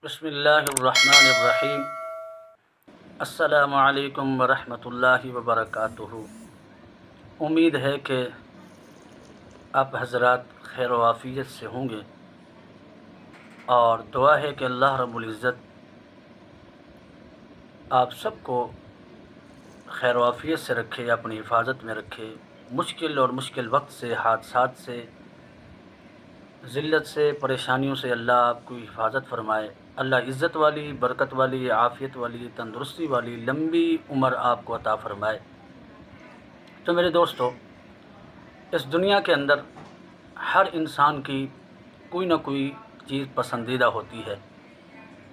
بسم اللہ الرحمن الرحیم۔ السلام علیکم ورحمۃ اللہ وبرکاتہ۔ امید ہے کہ آپ حضرات خیر و عافیت سے ہوں گے، اور دعا ہے کہ اللہ رب العزت آپ سب کو خیر و عافیت سے رکھے، اپنی حفاظت میں رکھے، مشکل اور مشکل وقت سے، حادثات سے، ذلت سے، پریشانیوں سے اللہ آپ کو حفاظت فرمائے۔ اللہ عزت والی، برکت والی، عافیت والی، تندرستی والی لمبی عمر آپ کو عطا فرمائے۔ تو میرے دوستو، اس دنیا کے اندر ہر انسان کی کوئی نہ کوئی چیز پسندیدہ ہوتی ہے۔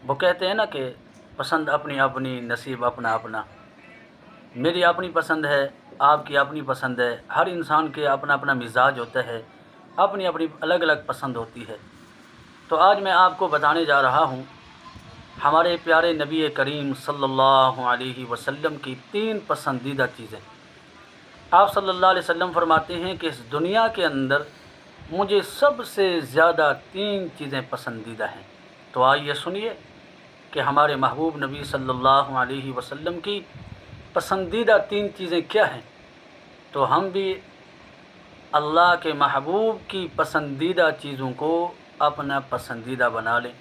وہ کہتے ہیں نا کہ پسند اپنی اپنی، نصیب اپنا اپنا۔ میری اپنی پسند ہے، آپ کی اپنی پسند ہے، ہر انسان کے اپنا اپنا مزاج ہوتا ہے، اپنی اپنی الگ الگ پسند ہوتی ہے۔ تو آج میں آپ کو بتانے جا رہا ہوں ہمارے پیارے نبی کریم صلی اللہ علیہ وسلم کی 3 پسندیدہ چیزیں۔ آپ صلی اللہ علیہ وسلم فرماتے ہیں کہ اس دنیا کے اندر مجھے سب سے زیادہ 3 چیزیں پسندیدہ ہیں۔ تو آئیے سنیے کہ ہمارے محبوب نبی صلی اللہ علیہ وسلم کی پسندیدہ 3 چیزیں کیا ہیں، تو ہم بھی اللہ کے محبوب کی پسندیدہ چیزوں کو اپنا پسندیدہ بنا لیں۔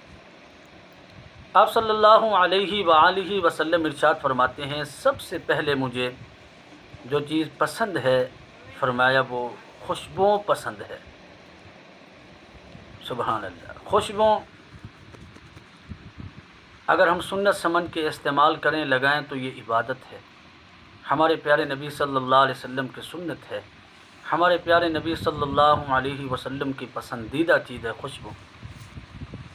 آپ صلی اللہ علیہ وآلہ وسلم ارشاد فرماتے ہیں، سب سے پہلے مجھے جو چیز پسند ہے، فرمایا وہ خوشبو پسند ہے۔ سبحان اللہ۔ خوشبو اگر ہم سنت سمجھ کے استعمال کریں، لگائیں، تو یہ عبادت ہے۔ ہمارے پیارے نبی صلی اللہ علیہ وسلم کی سنت ہے، ہمارے پیارے نبی صلی اللہ علیہ وسلم کی پسندیدہ چیز ہے خوشبو۔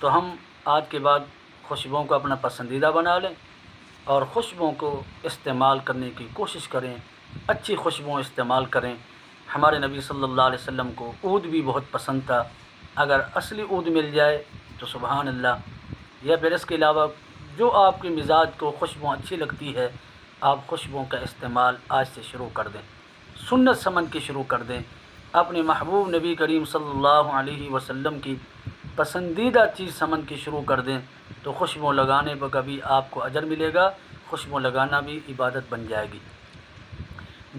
تو ہم آج کے بعد خوشبوؤں کو اپنا پسندیدہ بنا لیں اور خوشبوؤں کو استعمال کرنے کی کوشش کریں، اچھی خوشبوؤں استعمال کریں۔ ہمارے نبی صلی اللہ علیہ وسلم کو عود بھی بہت پسند تھا۔ اگر اصلی عود مل جائے تو سبحان اللہ، یا پھر اس کے علاوہ جو آپ کے مزاج کو خوشبو اچھی لگتی ہے، آپ خوشبوؤں کا استعمال آج سے شروع کر دیں، سنت سمجھ کے شروع کر دیں، اپنے محبوب نبی کریم صلی اللہ علیہ وسلم کی پسندیدہ چیز سمجھ کے شروع کر دیں، تو خوشبو لگانے پر کبھی آپ کو اجر ملے گا، خوشبو لگانا بھی عبادت بن جائے گی۔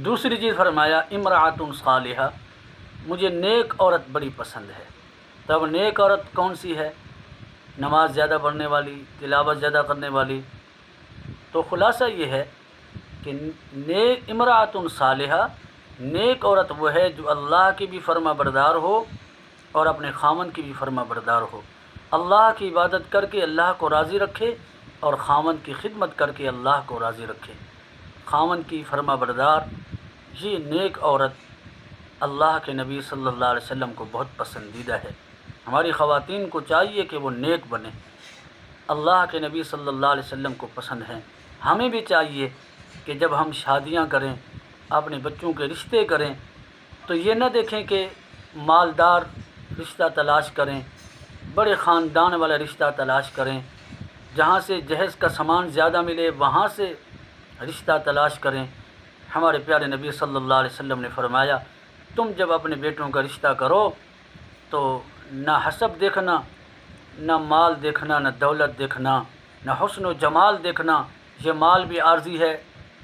دوسری چیز فرمایا امرأۃ صالحہ، مجھے نیک عورت بڑی پسند ہے۔ تب نیک عورت کون سی ہے؟ نماز زیادہ پڑھنے والی، تلاوت زیادہ کرنے والی۔ تو خلاصہ یہ ہے کہ نیک امرأۃ صالحہ، نیک عورت وہ ہے جو اللہ کی بھی فرما بردار ہو اور اپنے خامن کی بھی فرما بردار ہو، اللہ کی عبادت کر کے اللہ کو راضی رکھے اور خامن کی خدمت کر کے اللہ کو راضی رکھے۔ خامن کی فرما بردار، یہ نیک عورت اللہ کے نبی صلی اللہ علیہ وسلم کو بہت پسندیدہ ہے۔ ہماری خواتین کو چاہیے کہ وہ نیک بنیں، اللہ کے نبی صلی اللہ علیہ وسلم کو پسند ہیں۔ ہمیں بھی چاہیے کہ جب ہم شادیاں کریں، اپنے بچوں کے رشتے کریں، تو یہ نہ دیکھیں کہ مالدار رشتہ تلاش کریں، بڑے خاندان والا رشتہ تلاش کریں، جہاں سے جہیز کا سامان زیادہ ملے وہاں سے رشتہ تلاش کریں۔ ہمارے پیارے نبی صلی اللہ علیہ وسلم نے فرمایا، تم جب اپنے بیٹوں کا رشتہ کرو تو نہ حسب دیکھنا، نہ مال دیکھنا، نہ دولت دیکھنا، نہ حسن و جمال دیکھنا۔ یہ مال بھی عارضی ہے،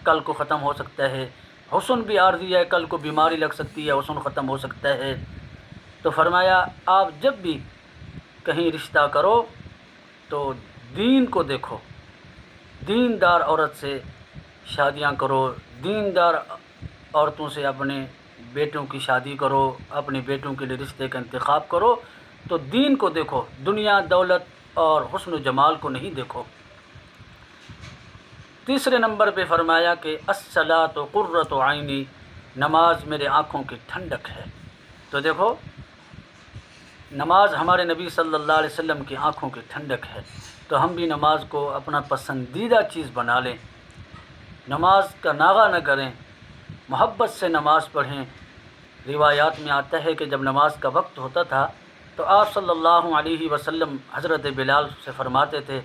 کل کو ختم ہو سکتا ہے، حسن بھی عارضی ہے، کل کو بیماری لگ سکتی ہے، حسن ختم ہو سکتا ہے۔ تو فرمایا آپ جب بھی کہیں رشتہ کرو تو دین کو دیکھو، دیندار عورت سے شادیاں کرو، دیندار عورتوں سے اپنے بیٹوں کی شادی کرو، اپنے بیٹوں کے لیے رشتے کا انتخاب کرو، تو دین کو دیکھو، دنیا دولت اور حسن و جمال کو نہیں دیکھو۔ تیسرے نمبر پہ فرمایا کہ الصلاۃ قرۃ عینی، نماز میرے آنکھوں کی ٹھنڈک ہے۔ تو دیکھو، نماز ہمارے نبی صلی اللہ علیہ وسلم کی آنکھوں کی ٹھنڈک ہے، تو ہم بھی نماز کو اپنا پسندیدہ چیز بنا لیں، نماز کا ناغہ نہ کریں، محبت سے نماز پڑھیں۔ روایات میں آتا ہے کہ جب نماز کا وقت ہوتا تھا تو آپ صلی اللہ علیہ وسلم حضرت بلال سے فرماتے تھے،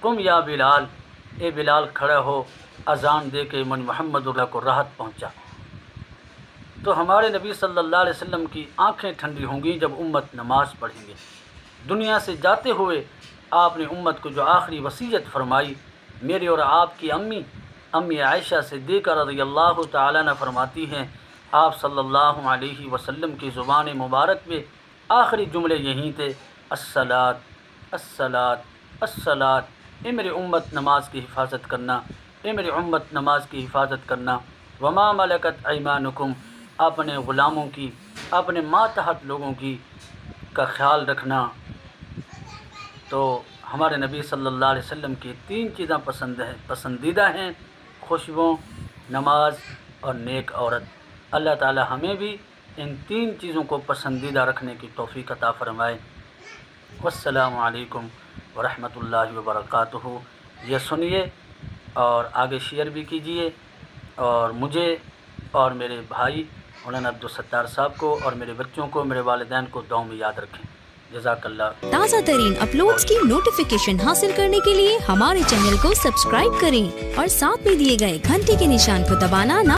قم یا بلال، اے بلال کھڑا ہو، اذان دے کے من محمد اللہ کو راحت پہنچا۔ تو ہمارے نبی صلی اللہ علیہ وسلم کی آنکھیں ٹھنڈی ہوں گی جب امت نماز پڑھیں گے۔ دنیا سے جاتے ہوئے آپ نے امت کو جو آخری وصیت فرمائی، میری اور آپ کی امی عائشہ صدیقہ رضی اللہ تعالیٰ عنہ فرماتی ہیں، آپ صلی اللہ علیہ وسلم کی زبان مبارک میں آخری جملے یہی تھے، الصلاۃ الصلاۃ الصلاۃ، اے میری امت نماز کی حفاظت کرنا، اے میری امت نماز کی حفاظت کرنا، وما ملکت ایمانکم، اپنے غلاموں کی، اپنے ماتحت لوگوں کی کا خیال رکھنا۔ تو ہمارے نبی صلی اللہ علیہ وسلم کی 3 چیزیں پسندیدہ ہیں، خوشبو، نماز اور نیک عورت۔ اللہ تعالی ہمیں بھی ان 3 چیزوں کو پسندیدہ رکھنے کی توفیق عطا فرمائے۔ والسلام علیکم ورحمۃ اللہ وبرکاتہ۔ یہ سنیے اور آگے شیئر بھی کیجیے، اور مجھے اور میرے بھائی مولانا عبدالستار صاحب کو اور میرے بچوں کو، میرے والدین کو دعاؤں میں یاد رکھیں۔ جزاک اللہ۔ تازہ ترین اپلوڈز کی نوٹیفیکیشن حاصل کرنے کے لیے ہمارے چینل کو سبسکرائب کریں اور ساتھ میں دیے گئے گھنٹی کے نشان کو دبانا نہ